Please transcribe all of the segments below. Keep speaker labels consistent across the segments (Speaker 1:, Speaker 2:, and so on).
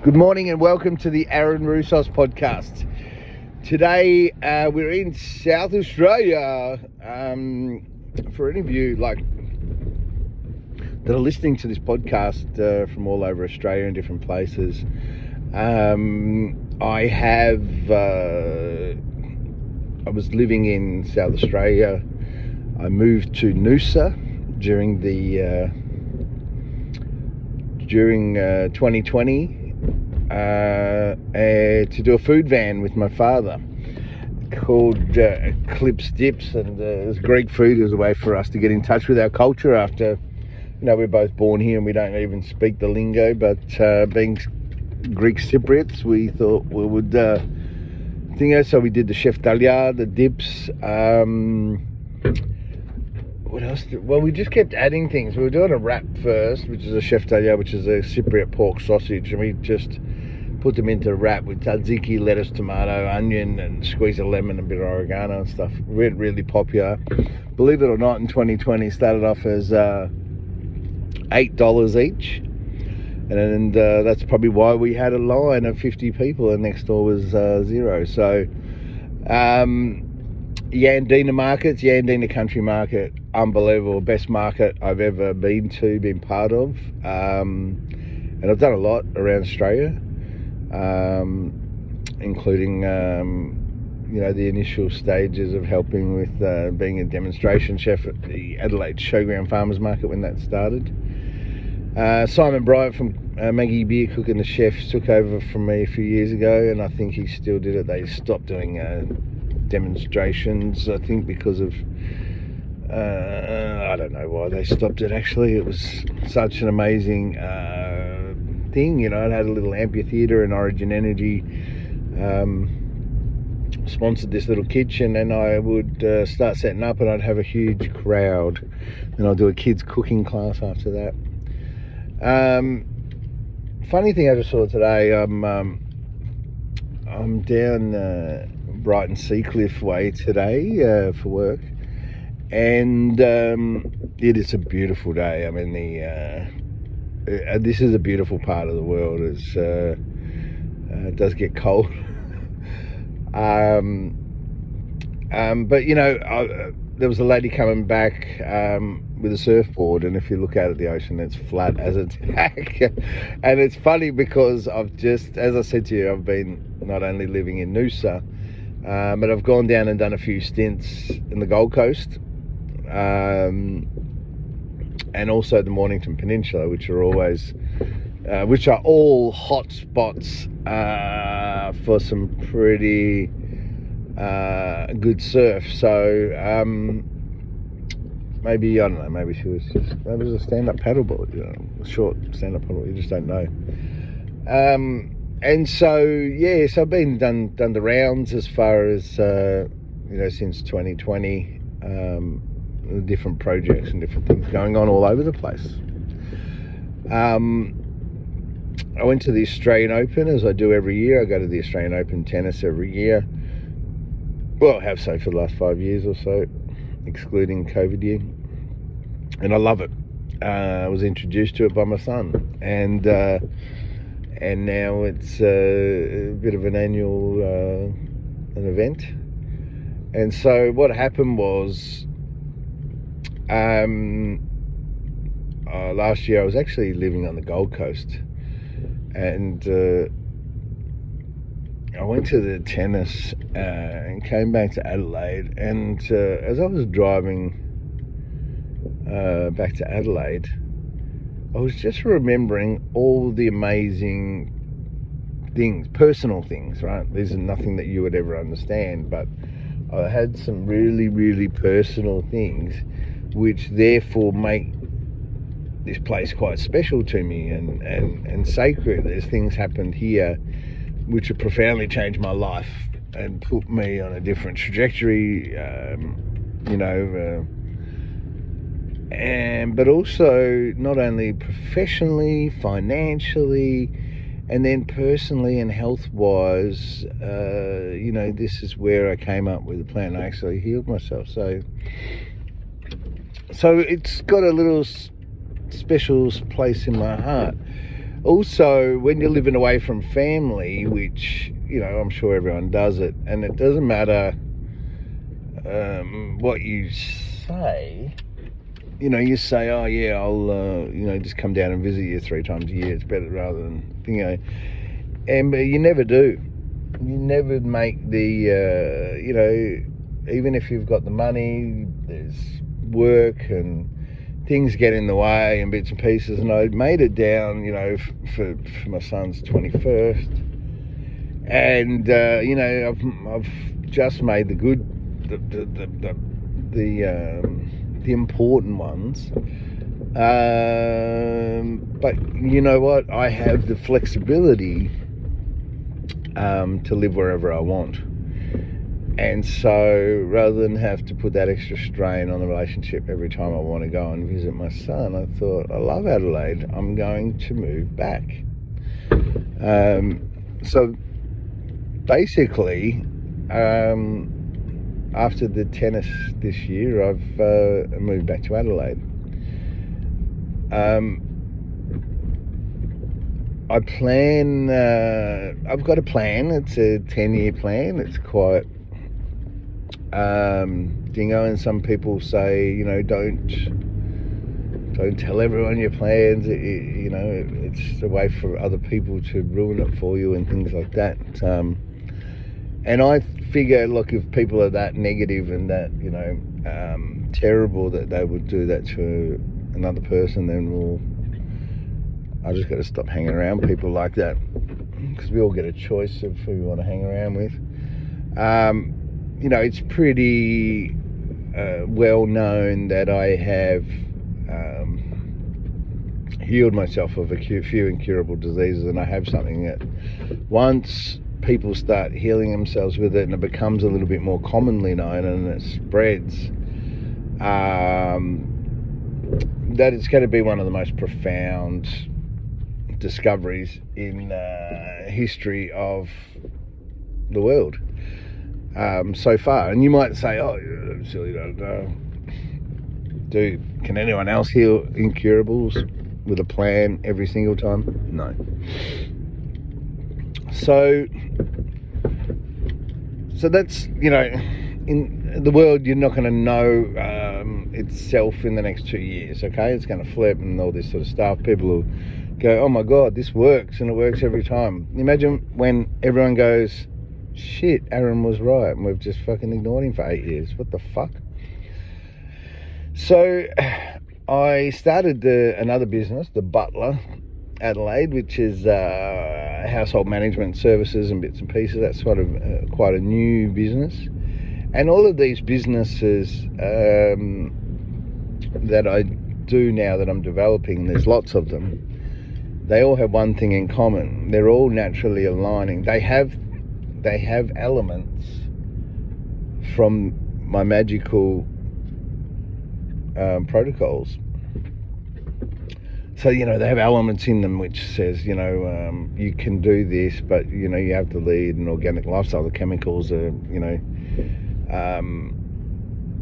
Speaker 1: Good morning and welcome to the Aaron Roussos podcast. Today we're in South Australia for an interview that are listening to this podcast from all over Australia and different places. I was living in South Australia. I moved to Noosa during 2020 to do a food van with my father called Clips Dips, and it was Greek food. It was a way for us to get in touch with our culture after, we're both born here and we don't even speak the lingo, but being Greek Cypriots, we thought we would so we did the chef d'Italia, the dips. What else? Well, we just kept adding things. We were doing a wrap first, which is a chef d'Italia, which is a Cypriot pork sausage, and we just put them into wrap with tzatziki, lettuce, tomato, onion, and squeeze of lemon and a bit of oregano and stuff. Really, really popular. Believe it or not, in 2020, started off as $8 each, and that's probably why we had a line of 50 people, and next door was zero. So, Yandina markets, Yandina country market, unbelievable, best market I've ever been part of, and I've done a lot around Australia, including the initial stages of helping with being a demonstration chef at the Adelaide Showground Farmers Market when that started. Simon Bryant from Maggie Beer Cook and the Chefs took over from me a few years ago, and I think he still did it. They stopped doing demonstrations, I think, because of I don't know why they stopped it. Actually, it was such an amazing thing. It had a little amphitheater, and Origin Energy sponsored this little kitchen, and I would start setting up, and I'd have a huge crowd, and I'll do a kids cooking class after that. Funny thing I just saw today, I'm down Brighton Seacliff way today for work, and it is a beautiful day. I mean, this is a beautiful part of the world. It does get cold, but there was a lady coming back with a surfboard, and if you look out at the ocean, it's flat as a tack. And it's funny because as I said to you, I've been not only living in Noosa, but I've gone down and done a few stints in the Gold Coast, and also the Mornington Peninsula, which are all hot spots for some pretty good surf. So maybe it was a stand-up paddleboard, a short stand-up paddleboard. You just don't know. And so I've been done the rounds as far as since 2020, different projects and different things going on all over the place. I went to the Australian Open, as I do every year. I go to the Australian Open tennis every year. Well, I have so for the last 5 years or so, excluding COVID year, and I love it. I was introduced to it by my son, and now it's a bit of an annual an event. And so what happened was, last year I was actually living on the Gold Coast, and I went to the tennis and came back to Adelaide, and as I was driving back to Adelaide, I was just remembering all the amazing things, personal things, right? These are nothing that you would ever understand, but I had some really, really personal things which therefore make this place quite special to me and sacred. There's things happened here which have profoundly changed my life and put me on a different trajectory, but also not only professionally, financially, and then personally and health-wise. This is where I came up with a plan. I actually healed myself. So it's got a little special place in my heart. Also, when you're living away from family, which, you know, I'm sure everyone does it, and it doesn't matter what you say. You know, you say, oh yeah, I'll you know, just come down and visit you 3 times a year. It's better rather than, you know, but you never do. You never make the you know, even if you've got the money, there's work and things get in the way and bits and pieces. And I made it down, you know, for my son's 21st, and you know, I've just made the good, the important ones. But you know what? I have the flexibility to live wherever I want. And so rather than have to put that extra strain on the relationship every time I want to go and visit my son, I thought, I love Adelaide, I'm going to move back. So basically, after the tennis this year, I've moved back to Adelaide. I plan, I've got a plan. It's a 10-year plan. It's quite dingo, and some people say, you know, don't tell everyone your plans. You know, it's a way for other people to ruin it for you and things like that. And I figure, look, if people are that negative and that, you know, terrible that they would do that to another person, then I just got to stop hanging around people like that, because we all get a choice of who we want to hang around with. You know, it's pretty well known that I have healed myself of a few incurable diseases, and I have something that once people start healing themselves with it and it becomes a little bit more commonly known and it spreads, that it's going to be one of the most profound discoveries in history of the world so far. And you might say, oh, you're silly, don't know. Dude, can anyone else heal incurables with a plan every single time? No. So that's, you know, in the world, you're not going to know itself in the next 2 years, okay? It's going to flip and all this sort of stuff. People will go, oh my God, this works, and it works every time. Imagine when everyone goes, shit, Aaron was right, and we've just fucking ignored him for 8 years. What the fuck? So I started another business, the Butler Adelaide, which is household management services and bits and pieces. That's sort of quite a new business. And all of these businesses that I do now, that I'm developing, there's lots of them, they all have one thing in common. They're all naturally aligning. They have elements from my magical protocols. So, you know, they have elements in them which says, you know, you can do this, but, you know, you have to lead an organic lifestyle. The chemicals are, you know,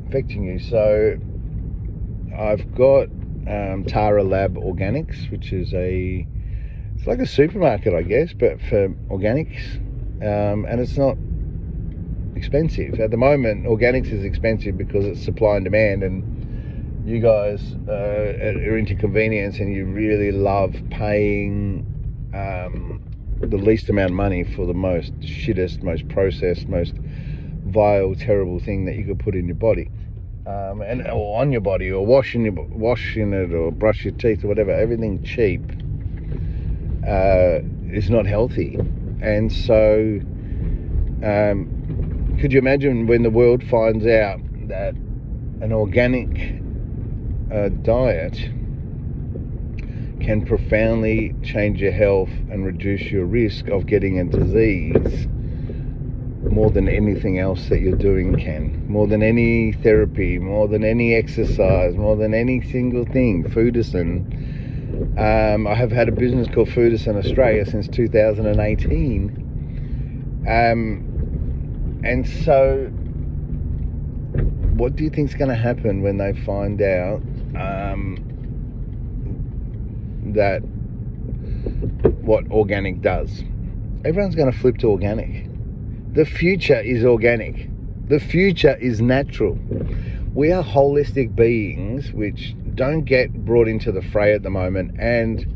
Speaker 1: affecting you. So I've got Tara Lab Organics, which is it's like a supermarket, I guess, but for organics, and it's not expensive. At the moment, organics is expensive because it's supply and demand, and you guys are into convenience and you really love paying the least amount of money for the most shittest, most processed, most vile, terrible thing that you could put in your body, or on your body, or washing it, or brush your teeth, or whatever. Everything cheap is not healthy. And so could you imagine when the world finds out that an organic diet can profoundly change your health and reduce your risk of getting a disease more than anything else that you're doing can, more than any therapy, more than any exercise, more than any single thing. Foodison, I have had a business called Foodison Australia since 2018, and so what do you think is going to happen when they find out that what organic does. Everyone's going to flip to organic. The future is organic. The future is natural. We are holistic beings which don't get brought into the fray at the moment, and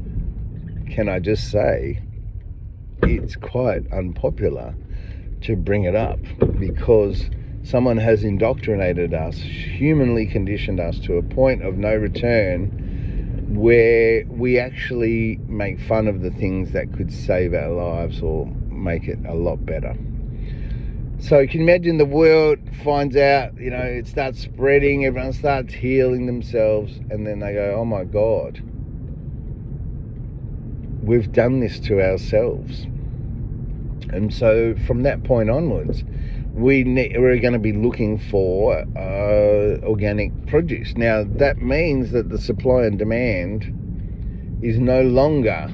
Speaker 1: can I just say, it's quite unpopular to bring it up because someone has indoctrinated us, humanly conditioned us to a point of no return where we actually make fun of the things that could save our lives or make it a lot better. So you can imagine the world finds out, it starts spreading, everyone starts healing themselves, and then they go, oh my God, we've done this to ourselves. And so from that point onwards, we're going to be looking for organic produce. Now, that means that the supply and demand is no longer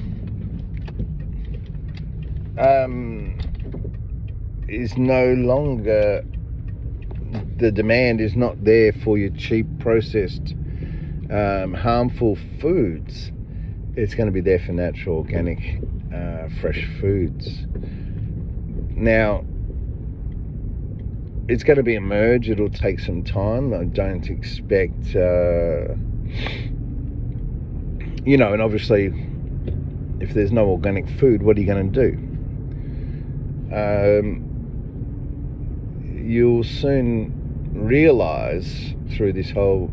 Speaker 1: the demand is not there for your cheap processed harmful foods. It's going to be there for natural, organic, fresh foods. Now, it's going to be a merge. It'll take some time. I don't expect, and obviously, if there's no organic food, what are you going to do? You'll soon realise through this whole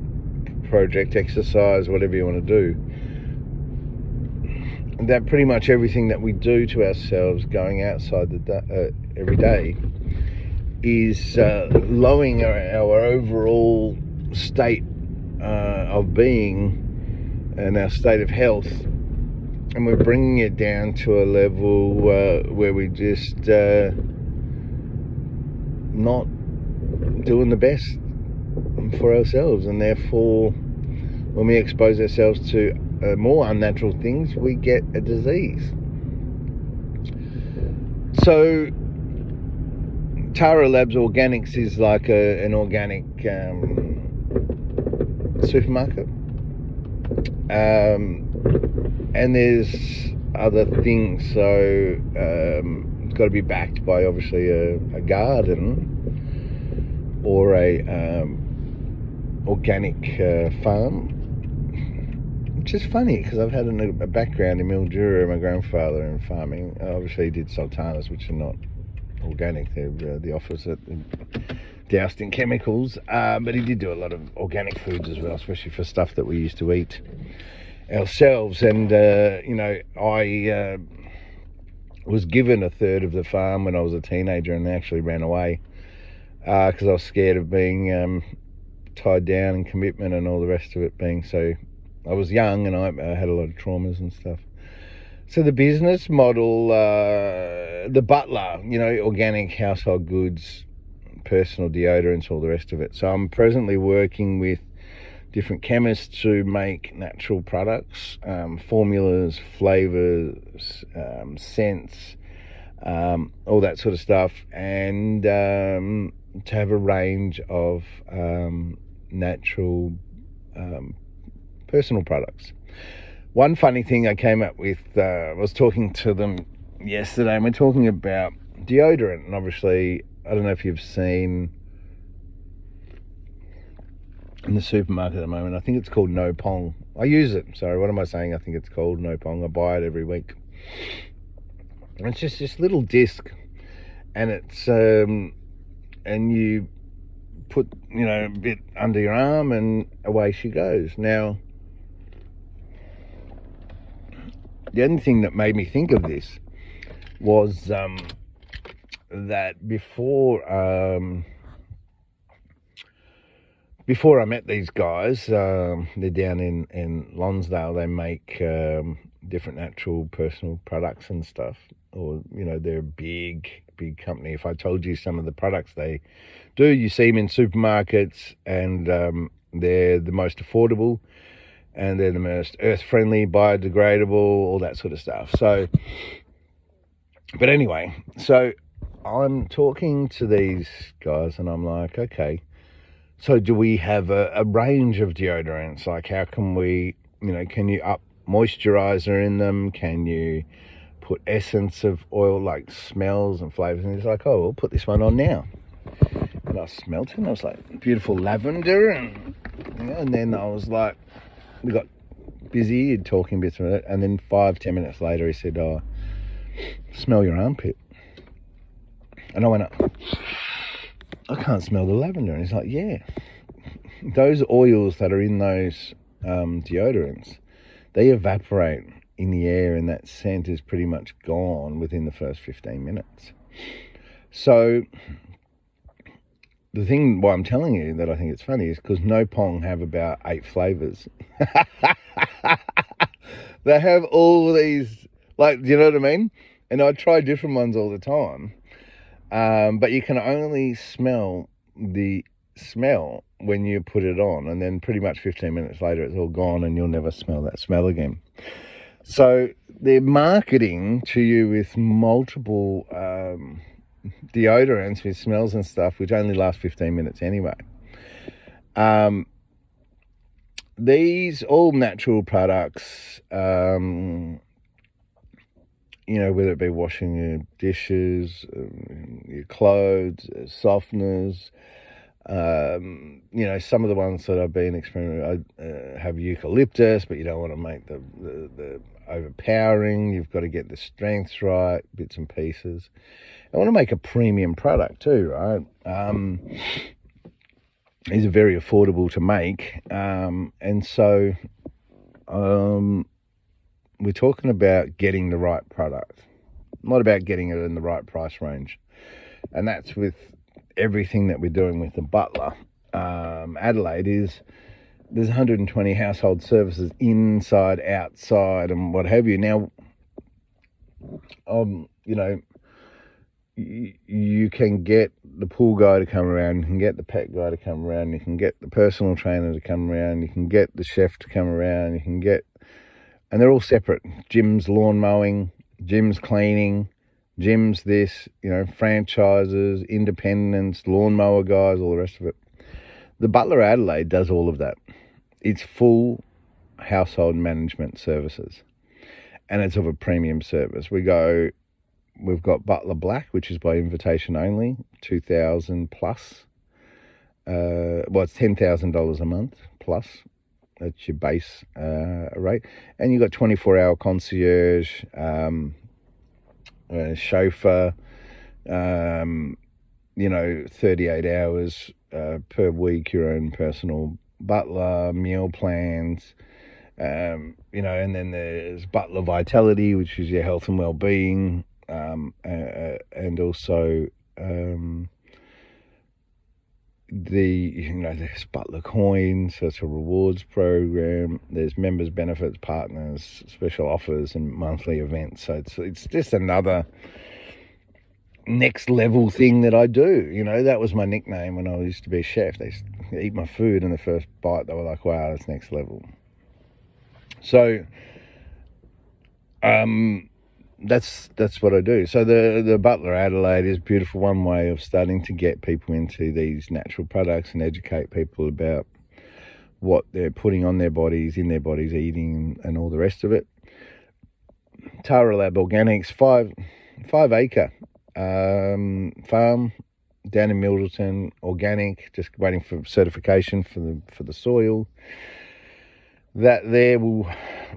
Speaker 1: project, exercise, whatever you want to do, that pretty much everything that we do to ourselves going outside every day is lowering our overall state of being and our state of health, and we're bringing it down to a level where we just not doing the best for ourselves, and therefore when we expose ourselves to more unnatural things, we get a disease. So Tara Labs Organics is like an organic supermarket, and there's other things. So it's got to be backed by obviously a garden or a organic farm, which is funny because I've had a background in Mildura, my grandfather, in farming. Obviously he did sultanas, which are not organic, they're the opposite, doused in chemicals, but he did do a lot of organic foods as well, especially for stuff that we used to eat ourselves. And I was given a third of the farm when I was a teenager, and actually ran away because I was scared of being tied down and commitment and all the rest of it being so. I was young and I had a lot of traumas and stuff. So the business model, the butler, organic household goods, personal deodorants, all the rest of it. So I'm presently working with different chemists to make natural products, formulas, flavors, scents, all that sort of stuff, and to have a range of natural personal products. One funny thing I came up with, I was talking to them yesterday, and we're talking about deodorant, and obviously, I don't know if you've seen in the supermarket at the moment, I think it's called No Pong. I use it, sorry, what am I saying? I think it's called No Pong. I buy it every week. And it's just this little disc, and it's, and you put, a bit under your arm, and away she goes. Now, the only thing that made me think of this was that before I met these guys, they're down in Lonsdale. They make different natural personal products and stuff, or they're a big company. If I told you some of the products they do, you see them in supermarkets, and they're the most affordable, and they're the most earth-friendly, biodegradable, all that sort of stuff. So, but anyway, so I'm talking to these guys, and I'm like, okay, so do we have a range of deodorants? Like, how can we, can you up moisturizer in them? Can you put essence of oil, like smells and flavors? And he's like, oh, we'll put this one on now. And I smelt it, and I was like, beautiful lavender. And then I was like, we got busy talking bits of it. And then 5-10 minutes later, he said, oh, smell your armpit. And I went, I can't smell the lavender. And he's like, yeah. Those oils that are in those deodorants, they evaporate in the air, and that scent is pretty much gone within the first 15 minutes. So the thing why I'm telling you that I think it's funny is because No Pong have about 8 flavors. They have all these, like, do you know what I mean? And I try different ones all the time. But you can only smell the smell when you put it on, and then pretty much 15 minutes later it's all gone and you'll never smell that smell again. So they're marketing to you with multiple deodorants with smells and stuff which only last 15 minutes anyway. These all natural products, you know, whether it be washing your dishes, your clothes, softeners, you know, some of the ones that I've been experimenting have eucalyptus, but you don't want to make the overpowering. You've got to get the strengths right, bits and pieces. I want to make a premium product too, right? These are very affordable to make, and so we're talking about getting the right product, not about getting it in the right price range. And that's with everything that we're doing with the Butler. Adelaide is, there's 120 household services inside, outside, and what have you. Now, you know, you can get the pool guy to come around, you can get the pet guy to come around, you can get the personal trainer to come around, you can get the chef to come around, you can get, and they're all separate. Gyms, lawn mowing, gyms, cleaning, gyms, this, you know, franchises, independents, lawnmower guys, all the rest of it. The Butler Adelaide does all of that. It's full household management services, and it's of a premium service. We've got Butler Black, which is by invitation only, 2,000 plus. Well, it's $10,000 a month plus. That's your base rate. And you've got 24-hour concierge, chauffeur, you know, 38 hours per week, your own personal butler, meal plans, you know, and then there's Butler Vitality, which is your health and well-being, and also there's Butler Coins, so it's a rewards program. There's members benefits, partners, special offers, and monthly events. So it's just another next level thing that I do. You know, that was my nickname when I used to be a chef. They used to eat my food, and the first bite they were like, wow, that's next level. So that's what I do. So the Butler Adelaide is a beautiful one way of starting to get people into these natural products and educate people about what they're putting on their bodies, in their bodies, eating, and all the rest of it. Tara Lab Organics, 5 acre farm down in Middleton, organic, just waiting for certification for the soil. That there will,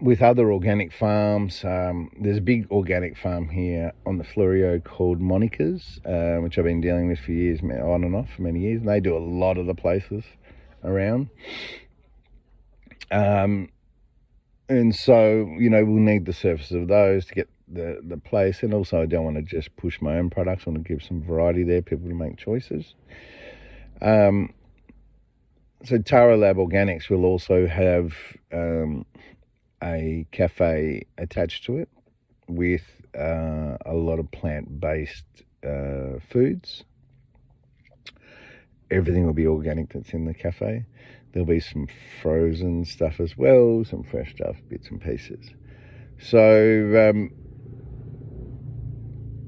Speaker 1: with other organic farms, there's a big organic farm here on the Florio called Monica's, which I've been dealing with for years, on and off for many years, and they do a lot of the places around. And so, you know, we'll need the services of those to get the place, and also I don't want to just push my own products. I want to give some variety there, people to make choices. So Tara Lab Organics will also have a cafe attached to it with a lot of plant-based foods. Everything will be organic that's in the cafe. There'll be some frozen stuff as well, some fresh stuff, bits and pieces. So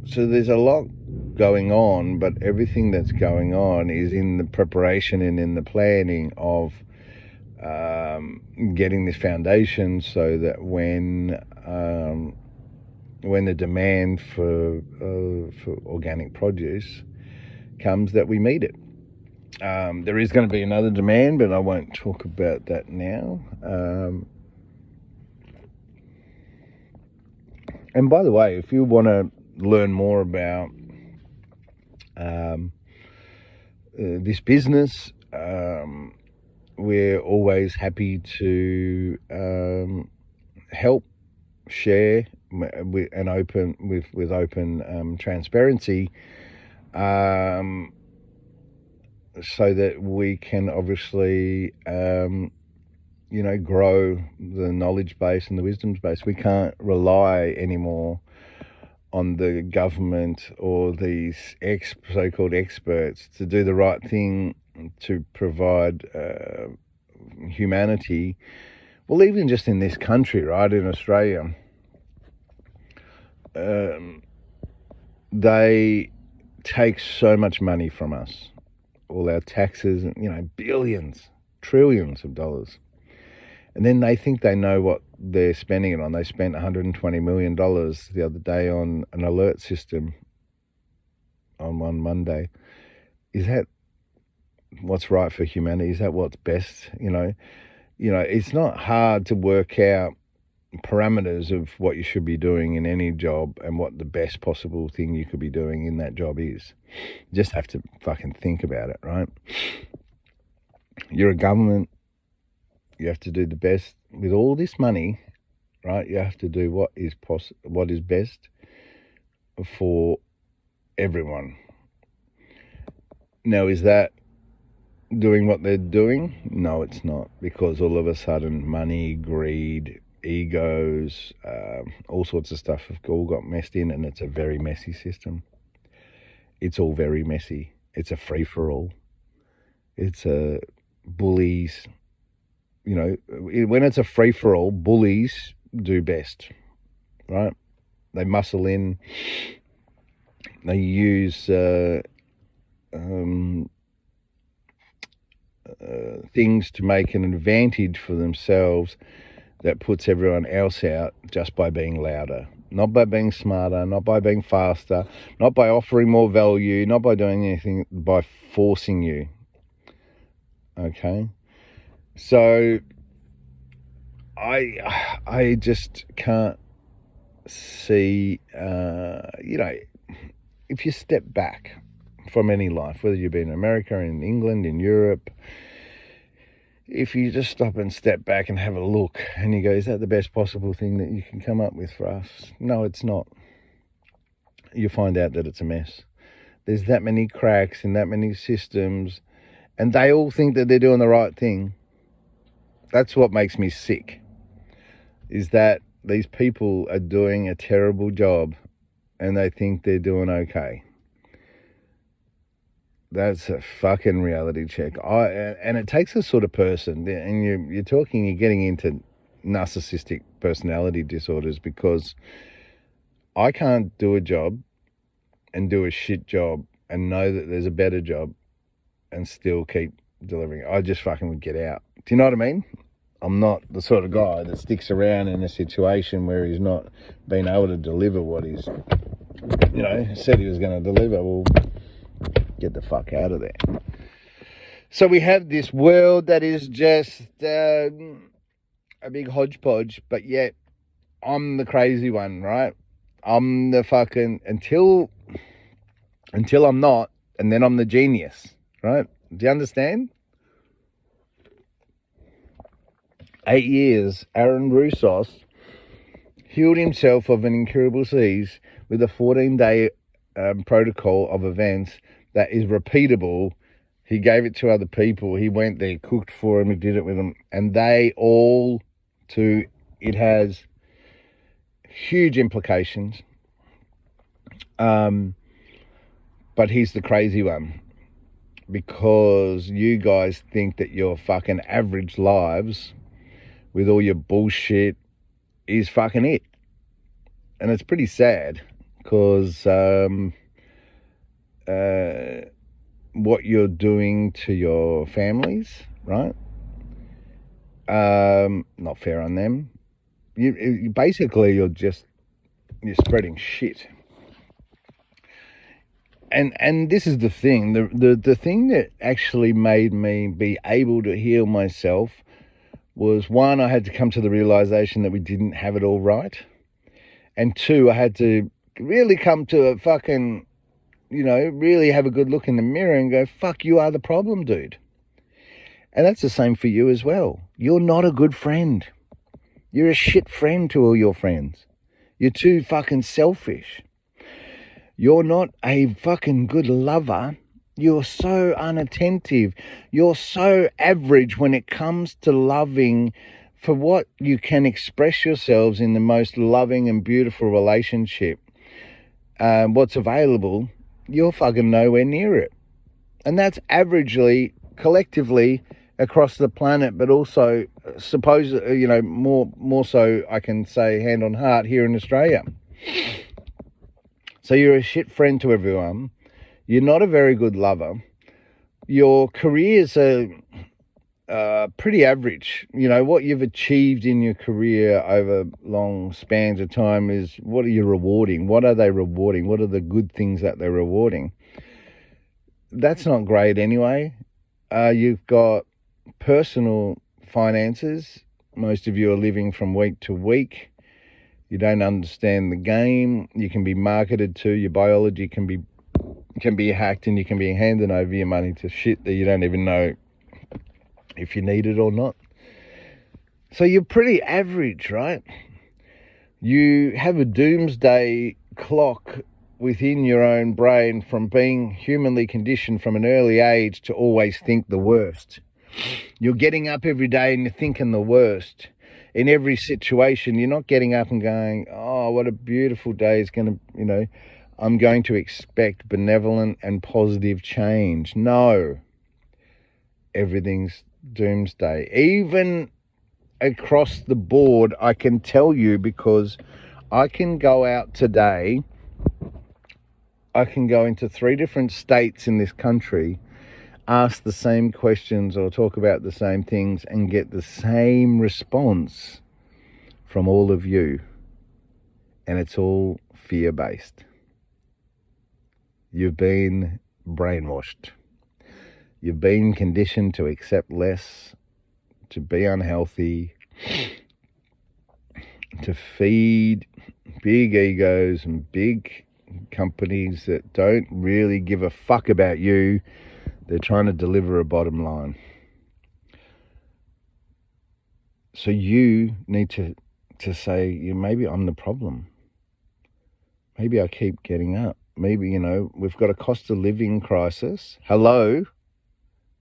Speaker 1: so there's a lot going on, but everything that's going on is in the preparation and in the planning of getting this foundation so that when the demand for organic produce comes, that we meet it. There is going to be another demand, but I won't talk about that now. And by the way, if you want to learn more about this business, we're always happy to help, share, and open with open transparency, so that we can obviously grow the knowledge base and the wisdom base. We can't rely anymore on the government or these so-called experts to do the right thing to provide humanity. Well, even just in this country, right, in Australia, they take so much money from us, all our taxes, billions, trillions of dollars. And then they think they know what they're spending it on. They spent $120 million the other day on an alert system on one Monday. Is that what's right for humanity? Is that what's best? It's not hard to work out parameters of what you should be doing in any job and what the best possible thing you could be doing in that job is. You just have to fucking think about it, right? You're a government. You have to do the best with all this money, right? You have to do what is best for everyone. Now, is that doing what they're doing? No, it's not, because all of a sudden money, greed, egos, all sorts of stuff have all got messed in, and it's a very messy system. It's all very messy. It's a free-for-all. It's a bullies. When it's a free-for-all, bullies do best, right? They muscle in. They use things to make an advantage for themselves that puts everyone else out just by being louder, not by being smarter, not by being faster, not by offering more value, not by doing anything, by forcing you. Okay? So I just can't see, if you step back from any life, whether you've been in America, in England, in Europe, if you just stop and step back and have a look and you go, is that the best possible thing that you can come up with for us? No, it's not. You find out that it's a mess. There's that many cracks in that many systems, and they all think that they're doing the right thing. That's what makes me sick, is that these people are doing a terrible job and they think they're doing okay. That's a fucking reality check. And it takes a sort of person, and you're getting into narcissistic personality disorders, because I can't do a job and do a shit job and know that there's a better job and still keep delivering. I just fucking would get out. Do you know what I mean? I'm not the sort of guy that sticks around in a situation where he's not been able to deliver what he's, said he was going to deliver. Well, get the fuck out of there. So we have this world that is just a big hodgepodge, but yet I'm the crazy one, right? I'm the fucking, until I'm not, and then I'm the genius, right? Do you understand? 8 years, Aaron Roussos healed himself of an incurable disease with a 14-day protocol of events that is repeatable. He gave it to other people. He went there, cooked for them, he did it with them, and they all too, it has huge implications. But he's the crazy one, because you guys think that your fucking average lives with all your bullshit is fucking it. And it's pretty sad, because what you're doing to your families, right? Not fair on them. Basically, you're spreading shit. And this is the thing. The thing that actually made me be able to heal myself was, one, I had to come to the realization that we didn't have it all right. And two, I had to really come to a fucking, really have a good look in the mirror and go, fuck, you are the problem, dude. And that's the same for you as well. You're not a good friend. You're a shit friend to all your friends. You're too fucking selfish. You're not a fucking good lover. You're so unattentive. You're so average when it comes to loving for what you can express yourselves in the most loving and beautiful relationship. What's available, you're fucking nowhere near it. And that's averagely, collectively, across the planet, but also, more so I can say hand on heart here in Australia. So you're a shit friend to everyone. You're not a very good lover. Your careers are pretty average. What you've achieved in your career over long spans of time is, what are you rewarding? What are they rewarding? What are the good things that they're rewarding? That's not great anyway. You've got personal finances. Most of you are living from week to week. You don't understand the game. You can be marketed to. Your biology can be hacked, and you can be handing over your money to shit that you don't even know if you need it or not. So you're pretty average, right? You have a doomsday clock within your own brain from being humanly conditioned from an early age to always think the worst. You're getting up every day and you're thinking the worst. In every situation, you're not getting up and going, oh, what a beautiful day is going to, I'm going to expect benevolent and positive change. No. Everything's doomsday. Even across the board, I can tell you, because I can go out today, I can go into 3 different states in this country, ask the same questions or talk about the same things and get the same response from all of you. And it's all fear-based. You've been brainwashed. You've been conditioned to accept less, to be unhealthy, to feed big egos and big companies that don't really give a fuck about you. They're trying to deliver a bottom line. So you need to say, maybe I'm the problem. Maybe I keep getting up. Maybe, we've got a cost of living crisis. Hello?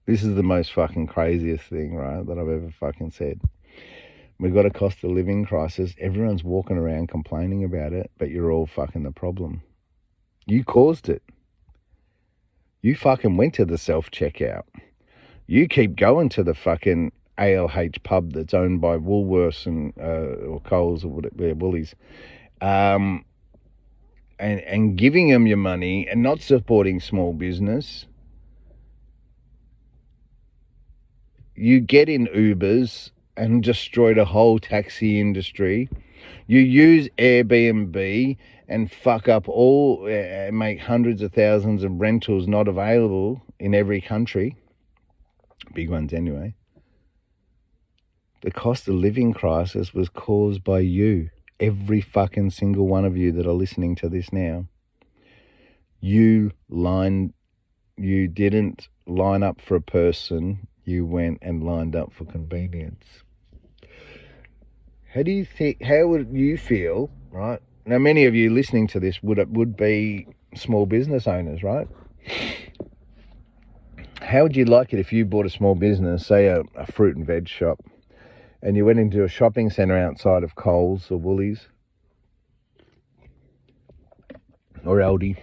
Speaker 1: This is the most fucking craziest thing, right, that I've ever fucking said. We've got a cost of living crisis. Everyone's walking around complaining about it, but you're all fucking the problem. You caused it. You fucking went to the self-checkout. You keep going to the fucking ALH pub that's owned by Woolworths and or Coles or whatever, Woolies, and giving them your money and not supporting small business. You get in Ubers and destroyed a whole taxi industry. You use Airbnb and fuck up all, make hundreds of thousands of rentals not available in every country. Big ones anyway. The cost of living crisis was caused by you. Every fucking single one of you that are listening to this now. You didn't line up for a person. You went and lined up for convenience. How would you feel, right? Now, many of you listening to this would be small business owners, right? How would you like it if you bought a small business, say a fruit and veg shop, and you went into a shopping centre outside of Coles or Woolies or Aldi,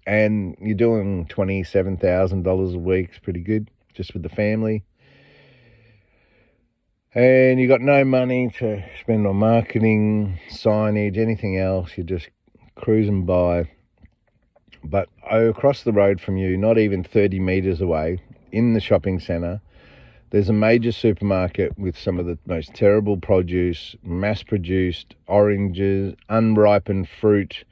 Speaker 1: and you're doing $27,000 a week? It's pretty good, just with the family. And you got no money to spend on marketing, signage, anything else. You're just cruising by. But across the road from you, not even 30 metres away, in the shopping centre, There's a major supermarket with some of the most terrible produce, mass-produced oranges, unripened fruit,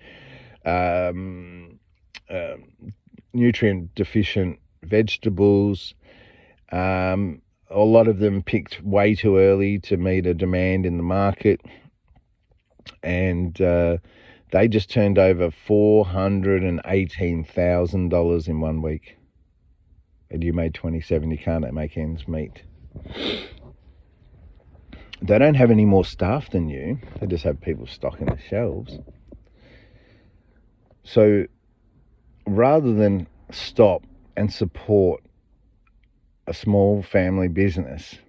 Speaker 1: nutrient-deficient vegetables. A lot of them picked way too early to meet a demand in the market. And they just turned over $418,000 in 1 week. And you made 27, you can't make ends meet. They don't have any more staff than you. They just have people stocking the shelves. So rather than stop and support a small family business,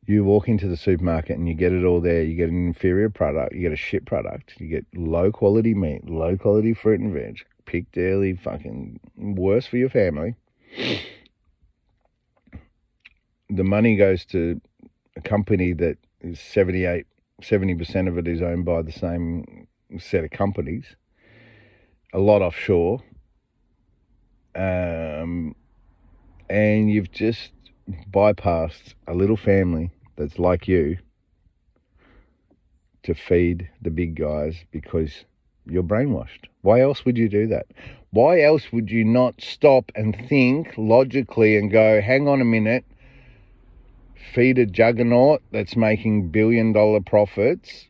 Speaker 1: you walk into the supermarket and you get it all there. You get an inferior product, you get a shit product, you get low quality meat, low quality fruit and veg, picked early, fucking worse for your family. The money goes to a company that is 70% of it is owned by the same set of companies, a lot offshore. And you've just bypassed a little family that's like you to feed the big guys because you're brainwashed. Why else would you do that? Why else would you not stop and think logically and go, hang on a minute, feed a juggernaut that's making billion-dollar profits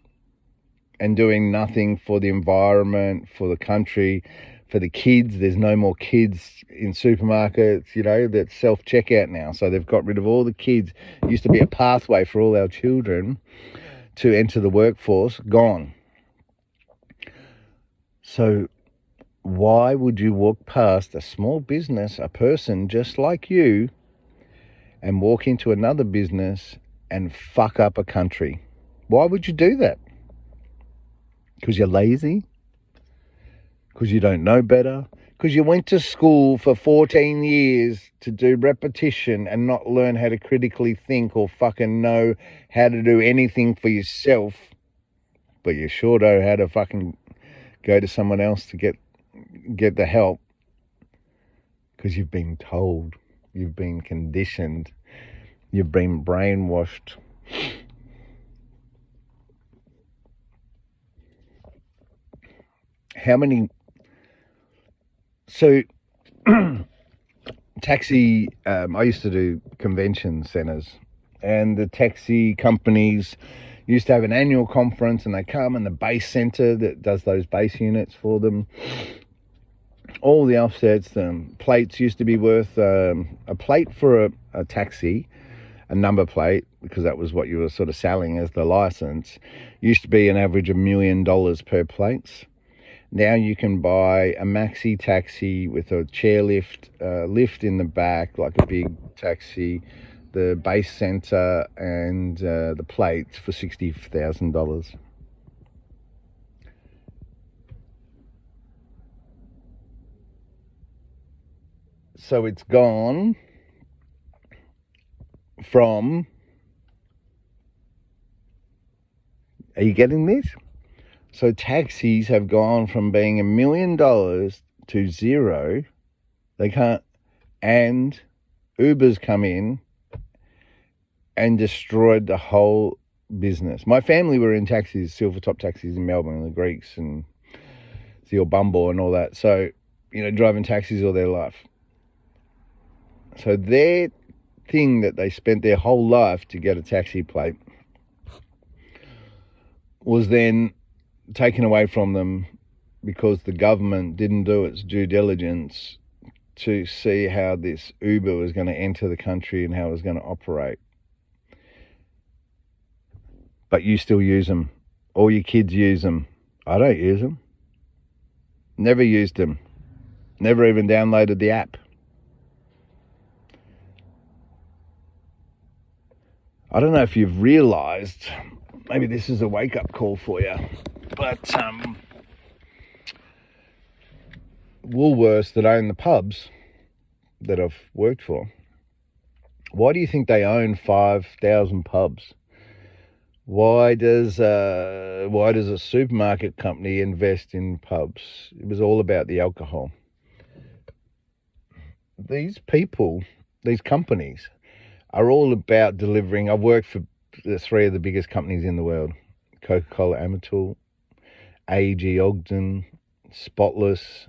Speaker 1: and doing nothing for the environment, for the country, for the kids? There's no more kids in supermarkets, that's self-checkout now. So they've got rid of all the kids. It used to be a pathway for all our children to enter the workforce, gone. So why would you walk past a small business, a person just like you, and walk into another business and fuck up a country? Why would you do that? Because you're lazy? Because you don't know better? Because you went to school for 14 years to do repetition and not learn how to critically think or fucking know how to do anything for yourself, but you sure know how to fucking go to someone else to get the help, because you've been told, you've been conditioned, you've been brainwashed. So taxi, I used to do convention centres, and the taxi companies used to have an annual conference, and they come, and the base centre that does those base units for them, all the offsets, plates used to be worth, a plate for a taxi, a number plate, because that was what you were sort of selling as the license, used to be an average of $1 million per plate. Now you can buy a maxi taxi with a chairlift, lift in the back, like a big taxi, the base centre and the plates for $60,000. So it's gone from, are you getting this? So taxis have gone from being $1 million to zero. They can't, and Uber's come in and destroyed the whole business. My family were in taxis, silver top taxis in Melbourne, the Greeks and the Bumble and all that. So, driving taxis all their life. So their thing that they spent their whole life to get a taxi plate was then taken away from them because the government didn't do its due diligence to see how this Uber was going to enter the country and how it was going to operate. But you still use them. All your kids use them. I don't use them. Never used them. Never even downloaded the app. I don't know if you've realised, maybe this is a wake-up call for you, but Woolworths that own the pubs that I've worked for, why do you think they own 5,000 pubs? Why does a supermarket company invest in pubs? It was all about the alcohol. These people these companies are all about delivering. I've worked for the three of the biggest companies in the world: Coca-Cola Amatil, AEG Ogden, Spotless.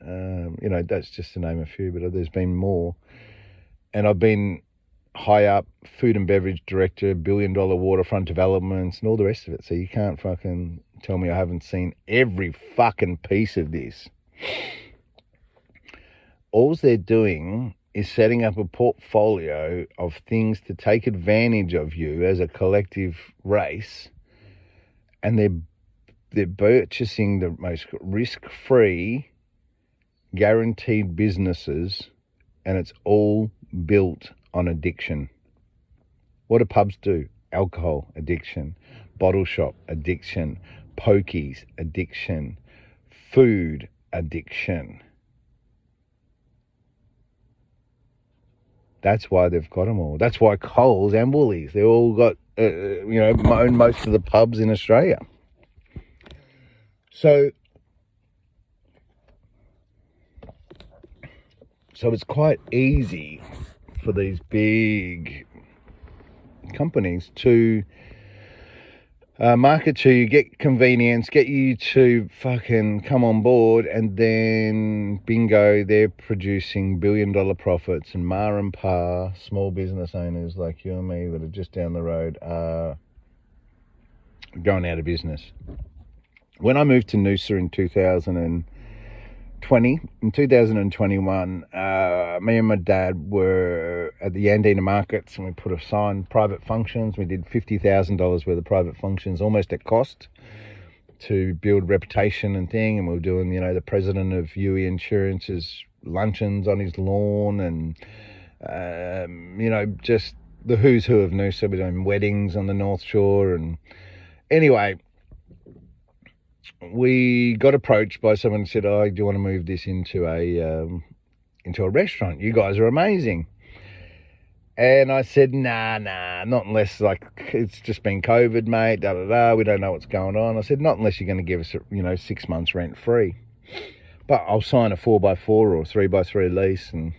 Speaker 1: That's just to name a few, but there's been more. And I've been high up food and beverage director, $1 billion waterfront developments, and all the rest of it. So you can't fucking tell me I haven't seen every fucking piece of this. All they're doing is setting up a portfolio of things to take advantage of you as a collective race, and they're purchasing the most risk-free, guaranteed businesses, and it's all built on addiction. What do pubs do? Alcohol addiction, bottle shop addiction, pokies addiction, food addiction. That's why they've got them all. That's why Coles and Woolies, they all got, own most of the pubs in Australia. So it's quite easy for these big companies to market to you, get convenience, get you to fucking come on board, and then bingo, they're producing billion-dollar profits, and ma and pa, small business owners like you and me that are just down the road, are going out of business. When I moved to Noosa in 2021, me and my dad were at the Yandina markets, and we put a sign, private functions. We did $50,000 worth of private functions, almost at cost, to build reputation and thing. And we were doing, the president of UE Insurance's luncheons on his lawn, and, just the who's who of Noosa. We're doing weddings on the North Shore. And anyway, we got approached by someone who said, "Oh, do you want to move this into a restaurant? You guys are amazing." And I said, nah, not unless, it's just been COVID, mate, we don't know what's going on. I said, not unless you're going to give us, 6 months rent free. But I'll sign a 4x4 or 3x3 lease. And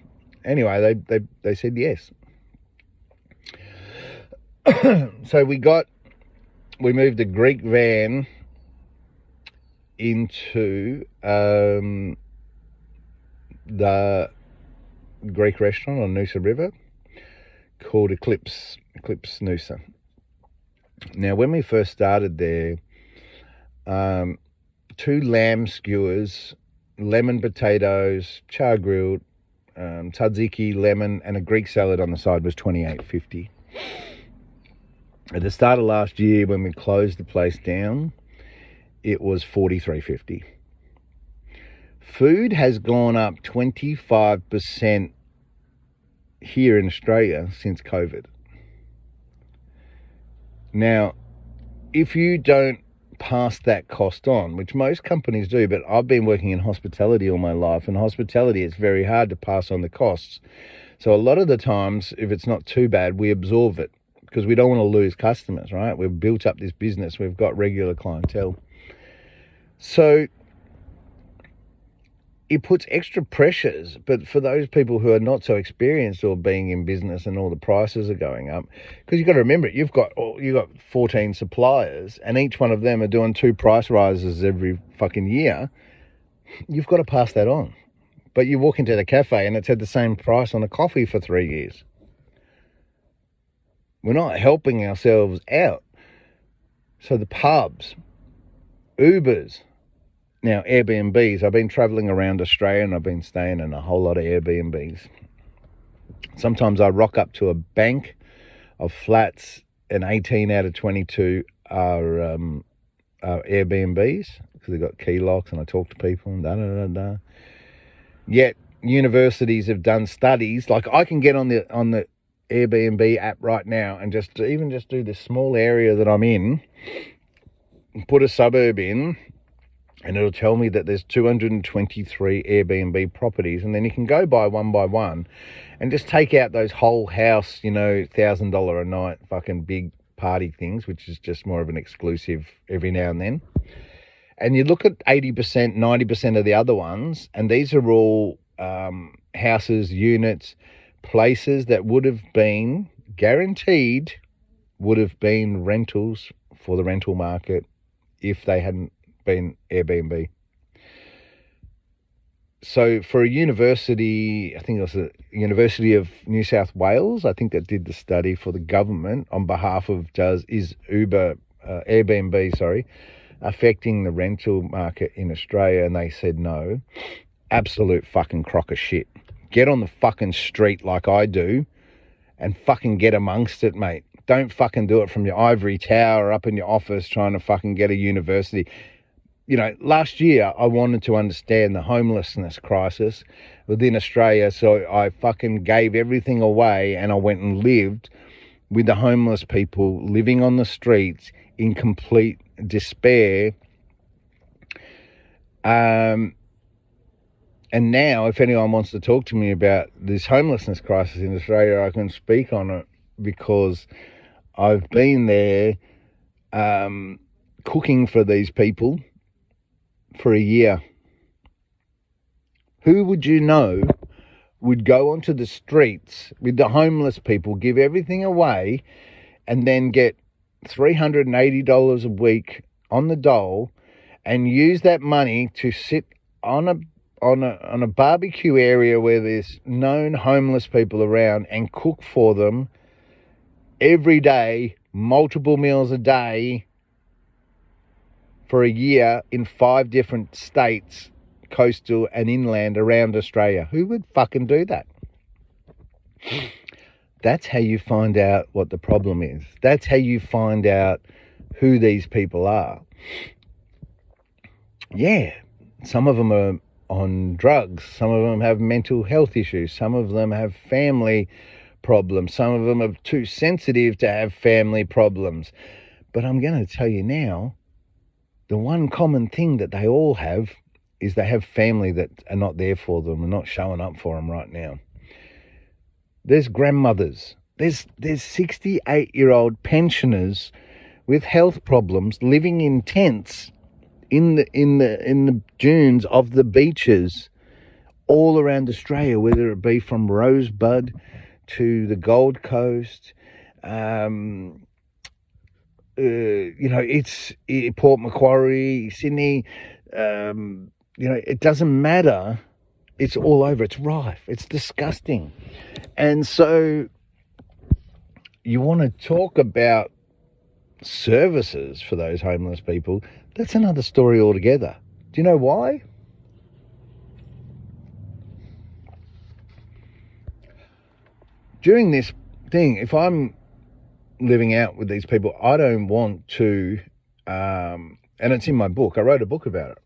Speaker 1: anyway, they said yes. So we moved a Greek van into the Greek restaurant on Noosa River called Eclipse Noosa. Now, when we first started there, 2 lamb skewers, lemon potatoes, char grilled, tzatziki, lemon, and a Greek salad on the side was $28.50. At the start of last year, when we closed the place down, it was $43.50. Food has gone up 25% here in Australia since COVID. Now, if you don't pass that cost on, which most companies do, but I've been working in hospitality all my life, and hospitality, it's very hard to pass on the costs. So a lot of the times, if it's not too bad, we absorb it because we don't want to lose customers, right? We've built up this business. We've got regular clientele. So it puts extra pressures, but for those people who are not so experienced or being in business and all the prices are going up, because you've got to remember, you've got 14 suppliers and each one of them are doing 2 price rises every fucking year. You've got to pass that on. But you walk into the cafe and it's had the same price on a coffee for 3 years. We're not helping ourselves out. So the pubs, Ubers, now Airbnbs. I've been traveling around Australia and I've been staying in a whole lot of Airbnbs. Sometimes I rock up to a bank of flats and 18 out of 22 are Airbnbs because they've got key locks and I talk to people and Yet universities have done studies. Like I can get on the Airbnb app right now and just do this small area that I'm in, put a suburb in, and it'll tell me that there's 223 Airbnb properties, and then you can go by one and just take out those whole house, $1,000 a night fucking big party things, which is just more of an exclusive every now and then. And you look at 80%, 90% of the other ones, and these are all houses, units, places that would have been guaranteed would have been rentals for the rental market if they hadn't been Airbnb. So for a university, I think it was the University of New South Wales, I think that did the study for the government on behalf of Airbnb, affecting the rental market in Australia, and they said no. Absolute fucking crock of shit. Get on the fucking street like I do and fucking get amongst it, mate. Don't fucking do it from your ivory tower up in your office trying to fucking get a university. You know, last year I wanted to understand the homelessness crisis within Australia, so I fucking gave everything away and I went and lived with the homeless people living on the streets in complete despair. And now, if anyone wants to talk to me about this homelessness crisis in Australia, I can speak on it because I've been there cooking for these people for a year. Who would you know would go onto the streets with the homeless people, give everything away, and then get $380 a week on the dole and use that money to sit on a barbecue area where there's known homeless people around and cook for them every day, multiple meals a day, for a year in 5 different states, coastal and inland around Australia? Who would fucking do that? That's how you find out what the problem is. That's how you find out who these people are. Yeah, some of them are on drugs. Some of them have mental health issues. Some of them have family problems. Some of them are too sensitive to have family problems. But I'm going to tell you now, the one common thing that they all have is they have family that are not there for them and not showing up for them right now. There's grandmothers. There's 68-year-old pensioners with health problems living in tents in the dunes of the beaches all around Australia, whether it be from Rosebud to the Gold Coast. It's Port Macquarie, Sydney. It doesn't matter. It's all over. It's rife. It's disgusting. And so you want to talk about services for those homeless people. That's another story altogether. Do you know why? During this thing, if I'm living out with these people, I don't want to, and it's in my book. I wrote a book about it.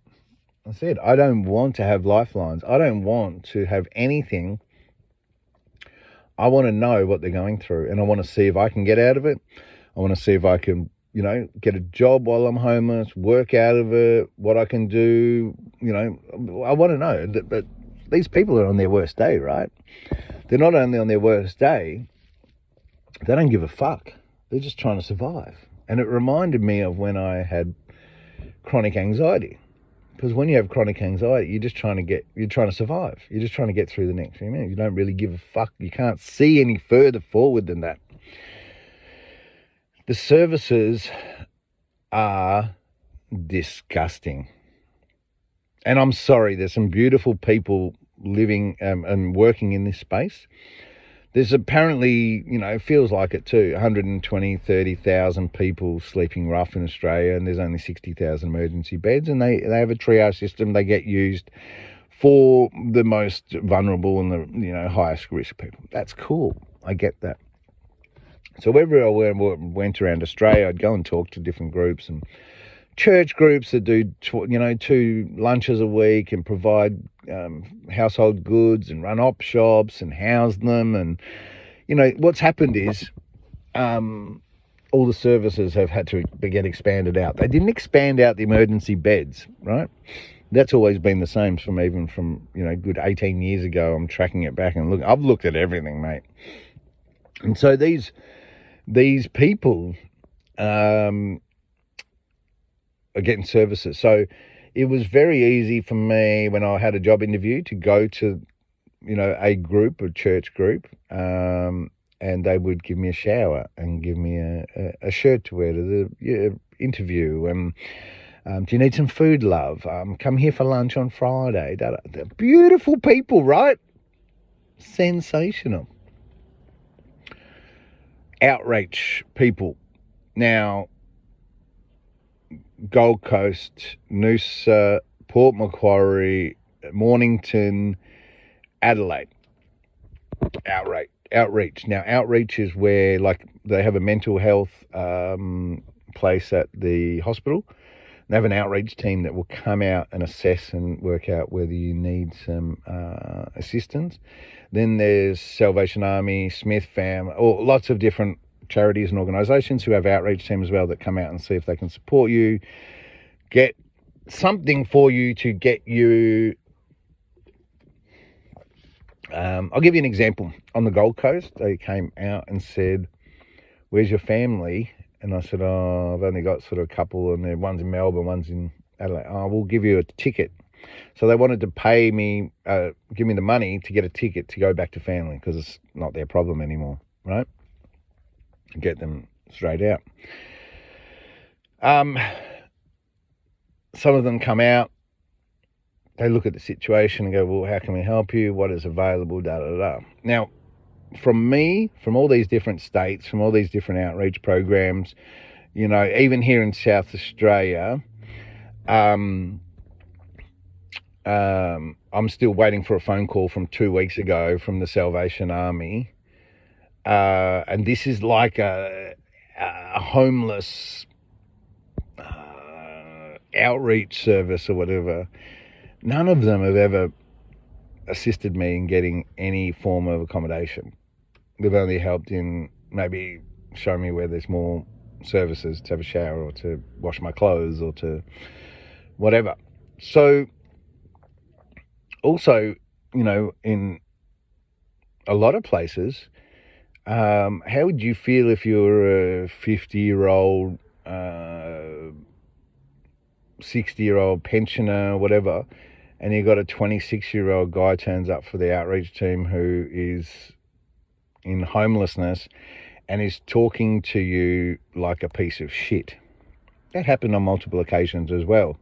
Speaker 1: I said, I don't want to have lifelines. I don't want to have anything. I want to know what they're going through, and I want to see if I can get out of it. I want to see if I can, get a job while I'm homeless, work out of it, what I can do. I want to know. But these people are on their worst day, right? They're not only on their worst day, they don't give a fuck. They're just trying to survive. And it reminded me of when I had chronic anxiety. Because when you have chronic anxiety, you're trying to survive. You're just trying to get through the next few minutes. You don't really give a fuck. You can't see any further forward than that. The services are disgusting. And I'm sorry, there's some beautiful people living and working in this space. There's apparently, it feels like it too, 120, 30,000 people sleeping rough in Australia, and there's only 60,000 emergency beds, and they have a triage system. They get used for the most vulnerable and the highest risk people. That's cool. I get that. So everywhere I went around Australia, I'd go and talk to different groups and church groups that do 2 lunches a week and provide household goods and run op shops and house them. And what's happened is all the services have had to get expanded out. They didn't expand out the emergency beds, right? That's always been the same from good 18 years ago. I'm tracking it back and I've looked at everything, mate. And so these people are getting services. So it was very easy for me when I had a job interview to go to a group, a church group, and they would give me a shower and give me a shirt to wear to the interview. Do you need some food, love? Come here for lunch on Friday. They're beautiful people, right? Sensational. Outreach people. Now, Gold Coast, Noosa, Port Macquarie, Mornington, Adelaide. Outreach. Now, outreach is where, like, they have a mental health place at the hospital. They have an outreach team that will come out and assess and work out whether you need some assistance. Then there's Salvation Army, Smith Fam, or lots of different charities and organisations who have outreach teams as well that come out and see if they can support you, get something for you to get you. I'll give you an example. On the Gold Coast, they came out and said, "Where's your family?" And I said, "Oh, I've only got sort of a couple, and one's in Melbourne, one's in Adelaide." "Oh, we'll give you a ticket." So they wanted to pay me, give me the money to get a ticket to go back to family because it's not their problem anymore, right? Get them straight out. Some of them come out, they look at the situation and go, "Well, how can we help you? What is available? Da da da." Now, from all these different states, from all these different outreach programs, even here in South Australia, I'm still waiting for a phone call from 2 weeks ago from the Salvation Army. And this is like a homeless outreach service or whatever. None of them have ever assisted me in getting any form of accommodation. They've only helped in maybe show me where there's more services to have a shower or to wash my clothes or to whatever. So also, in a lot of places, how would you feel if you were a 50-year-old, 60-year-old pensioner, whatever, and you got a 26-year-old guy turns up for the outreach team who is in homelessness and is talking to you like a piece of shit? That happened on multiple occasions as well.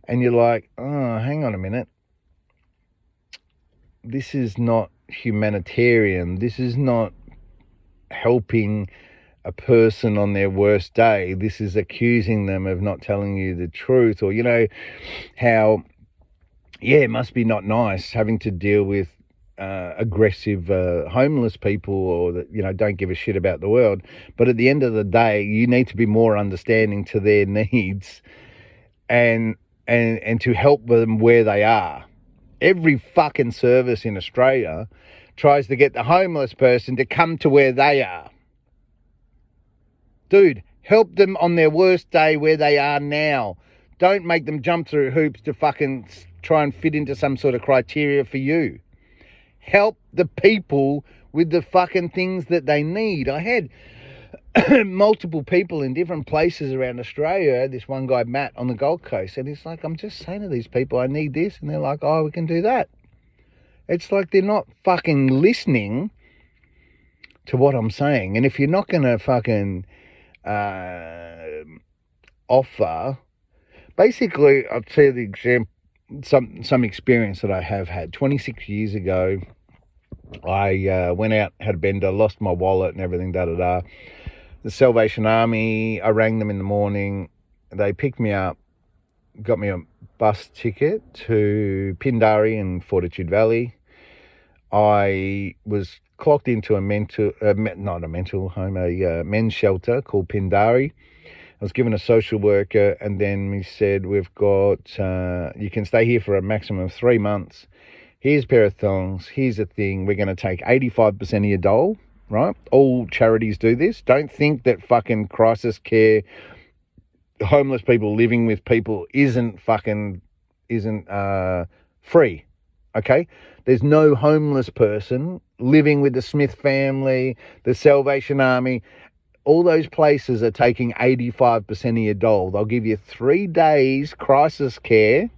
Speaker 1: And you're like, oh, hang on a minute. This is not humanitarian. This is not helping a person on their worst day. This is accusing them of not telling you the truth. Or, how, it must be not nice having to deal with aggressive homeless people or that, don't give a shit about the world. But at the end of the day, you need to be more understanding to their needs and to help them where they are. Every fucking service in Australia tries to get the homeless person to come to where they are. Dude, help them on their worst day where they are now. Don't make them jump through hoops to fucking try and fit into some sort of criteria for you. Help the people with the fucking things that they need. I had multiple people in different places around Australia. This one guy, Matt, on the Gold Coast, and he's like, I'm just saying to these people, I need this. And they're like, oh, we can do that. It's like they're not fucking listening to what I'm saying. And if you're not going to fucking offer, basically, I'll tell you the example, some experience that I have had. 26 years ago, I went out, had a bender, lost my wallet and everything, da-da-da. The Salvation Army, I rang them in the morning. They picked me up, got me a bus ticket to Pindari in Fortitude Valley. I was clocked into a men's shelter called Pindari. I was given a social worker, and then we said, we've got, you can stay here for a maximum of 3 months. Here's a pair of thongs. Here's a thing. We're going to take 85% of your dole, right? All charities do this. Don't think that fucking crisis care, homeless people living with people isn't free, okay? There's no homeless person living with the Smith family, the Salvation Army. All those places are taking 85% of your dole. They'll give you 3 days crisis care,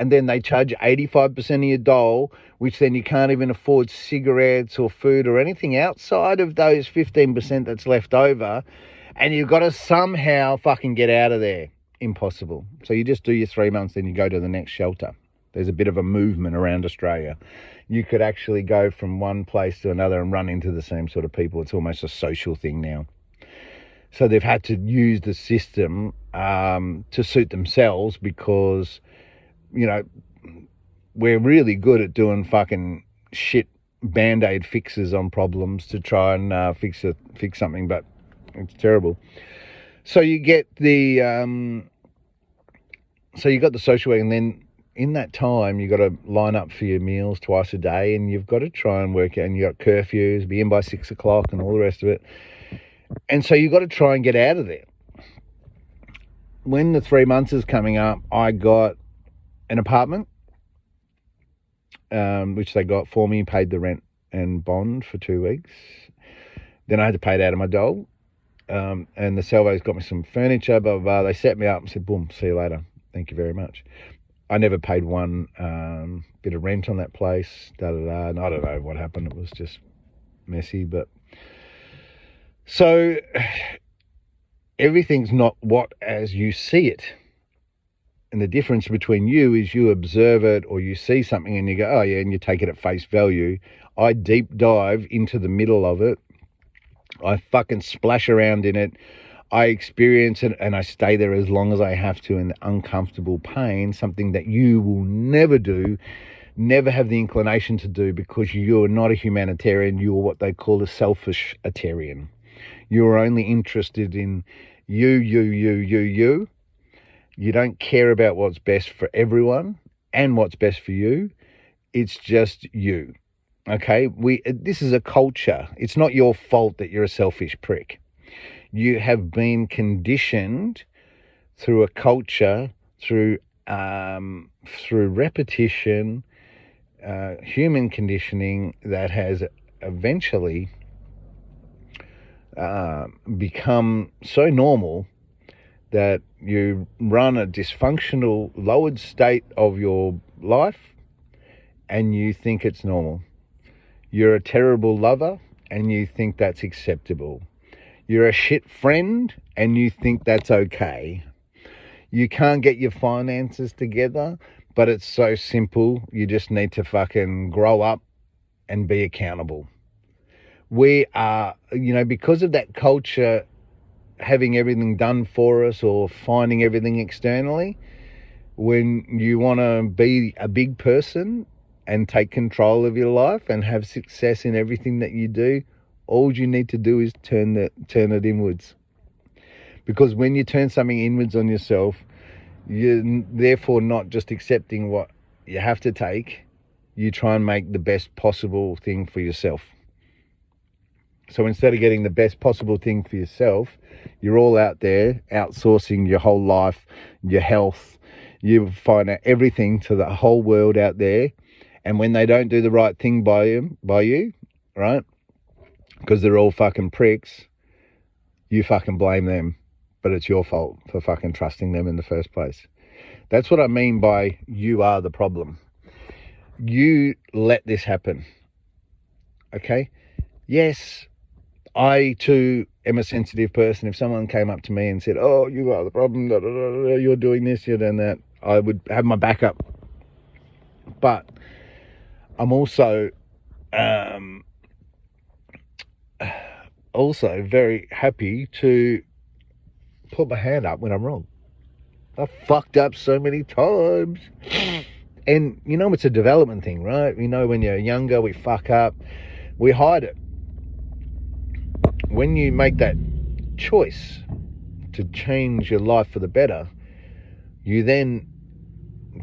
Speaker 1: and then they charge 85% of your dole, which then you can't even afford cigarettes or food or anything outside of those 15% that's left over, and you've got to somehow fucking get out of there. Impossible. So you just do your 3 months, then you go to the next shelter. There's a bit of a movement around Australia. You could actually go from one place to another and run into the same sort of people. It's almost a social thing now. So they've had to use the system to suit themselves because, you know, we're really good at doing fucking shit Band-Aid fixes on problems to try and fix something, but it's terrible. So you get the social work, and then in that time you got to line up for your meals twice a day, and you've got to try and work out, and you got curfews, be in by 6 o'clock, and all the rest of it. And so you've got to try and get out of there. When the 3 months is coming up, I got an apartment, which they got for me, paid the rent and bond for 2 weeks. Then I had to pay it out of my dole. And the salvos got me some furniture, blah, blah, blah. They set me up and said, boom, see you later. Thank you very much. I never paid one bit of rent on that place, and I don't know what happened. It was just messy. But so everything's not what as you see it. And the difference between you is you observe it, or you see something and you go, oh yeah, and you take it at face value. I deep dive into the middle of it. I fucking splash around in it. I experience it, and I stay there as long as I have to in the uncomfortable pain, something that you will never do, never have the inclination to do, because you're not a humanitarian. You're what they call a selfish-atarian. You're only interested in you. You don't care about what's best for everyone and what's best for you. It's just you. Okay, this is a culture. It's not your fault that you're a selfish prick. You have been conditioned through a culture, through repetition, human conditioning that has eventually become so normal that you run a dysfunctional, lowered state of your life and you think it's normal. You're a terrible lover and you think that's acceptable. You're a shit friend and you think that's okay. You can't get your finances together, but it's so simple. You just need to fucking grow up and be accountable. We are, because of that culture having everything done for us or finding everything externally, when you want to be a big person and take control of your life and have success in everything that you do, all you need to do is turn it inwards. Because when you turn something inwards on yourself, you're therefore not just accepting what you have to take, you try and make the best possible thing for yourself. So instead of getting the best possible thing for yourself, you're all out there outsourcing your whole life, your health. You find out everything to the whole world out there. And when they don't do the right thing by you, right? Because they're all fucking pricks, you fucking blame them. But it's your fault for fucking trusting them in the first place. That's what I mean by you are the problem. You let this happen. Okay? Yes, I too am a sensitive person. If someone came up to me and said, oh, you are the problem, you're doing this, you're doing that, I would have my backup. But I'm also very happy to put my hand up when I'm wrong. I fucked up so many times. And it's a development thing, right? When you're younger, we fuck up, we hide it. When you make that choice to change your life for the better, you then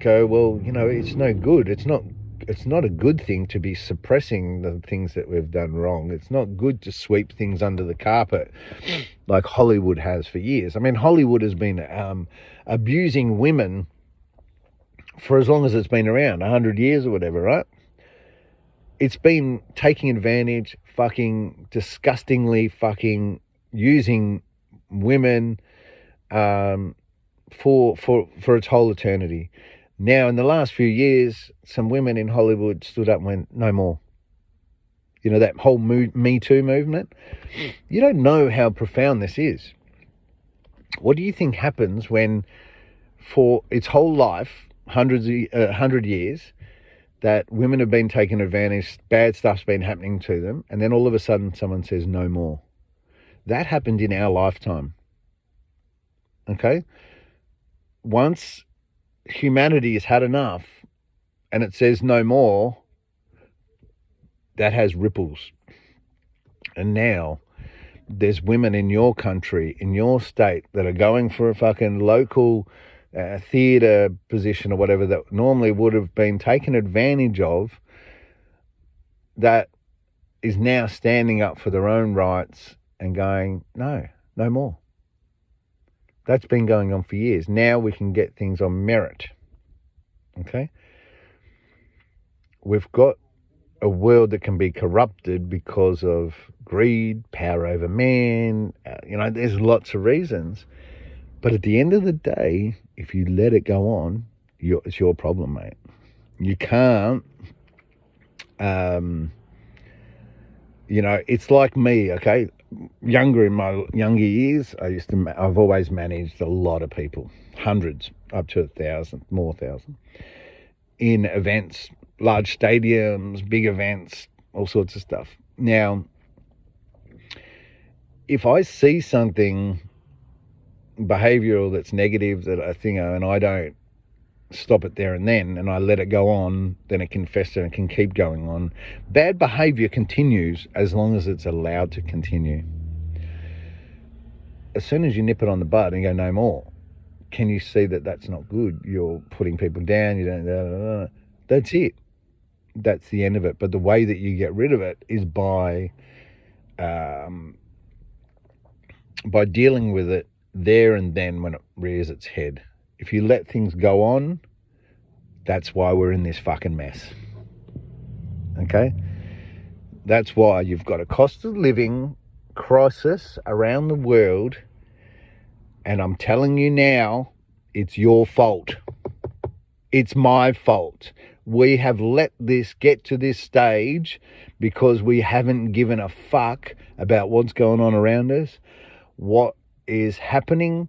Speaker 1: go, well, it's no good. It's not a good thing to be suppressing the things that we've done wrong. It's not good to sweep things under the carpet like Hollywood has for years. I mean, Hollywood has been abusing women for as long as it's been around, 100 years or whatever, right? It's been taking advantage, fucking disgustingly fucking using women for its whole eternity. Now, in the last few years, some women in Hollywood stood up and went, no more. You know, that whole Me Too movement. You don't know how profound this is. What do you think happens when, for its whole life, 100 years, that women have been taken advantage, bad stuff's been happening to them, and then all of a sudden someone says no more? That happened in our lifetime. Okay? Once humanity has had enough and it says no more, that has ripples. And now there's women in your country, in your state, that are going for a fucking local theatre position or whatever that normally would have been taken advantage of, that is now standing up for their own rights and going, no more. That's been going on for years. Now we can get things on merit. Okay? We've got a world that can be corrupted because of greed, power over man. There's lots of reasons. But at the end of the day, if you let it go on, it's your problem, mate. You can't, it's like me, okay? In my younger years, I've always managed a lot of people, hundreds, up to 1,000, more 1,000, in events, large stadiums, big events, all sorts of stuff. Now, if I see something behavioural that's negative that I think, and I don't stop it there and then, and I let it go on, then it can fester and can keep going on. Bad behaviour continues as long as it's allowed to continue. As soon as you nip it on the bud and go no more, can you see that that's not good? You're putting people down. You don't. That's it. That's the end of it. But the way that you get rid of it is by dealing with it there and then when it rears its head. If you let things go on, that's why we're in this fucking mess. Okay? That's why you've got a cost of living crisis around the world, and I'm telling you now, it's your fault. It's my fault. We have let this get to this stage because we haven't given a fuck about what's going on around us, what is happening.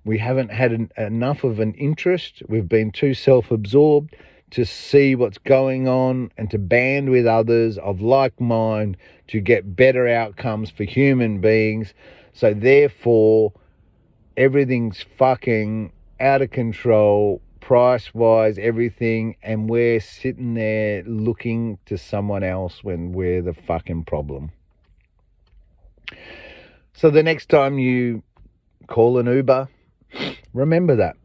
Speaker 1: We haven't had enough of an interest. We've been too self-absorbed to see what's going on and to band with others of like mind to get better outcomes for human beings. So therefore, everything's fucking out of control, price-wise, everything, and we're sitting there looking to someone else when we're the fucking problem. So the next time you call an Uber, remember that.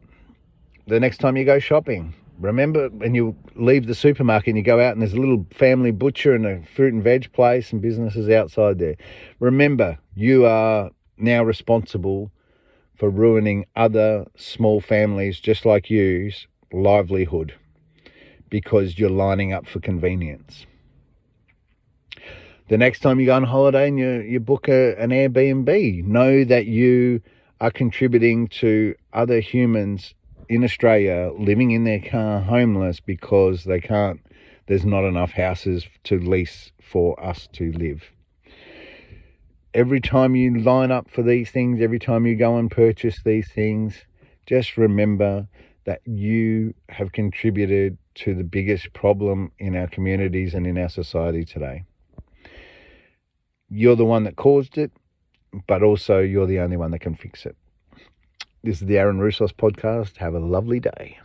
Speaker 1: The next time you go shopping, remember when you leave the supermarket and you go out and there's a little family butcher and a fruit and veg place and businesses outside there. Remember, you are now responsible for ruining other small families just like you's livelihood because you're lining up for convenience. The next time you go on holiday and you book an Airbnb, know that you are contributing to other humans in Australia living in their car homeless because there's not enough houses to lease for us to live. Every time you line up for these things, every time you go and purchase these things, just remember that you have contributed to the biggest problem in our communities and in our society today. You're the one that caused it, but also you're the only one that can fix it. This is the Aaron Roussos podcast. Have a lovely day.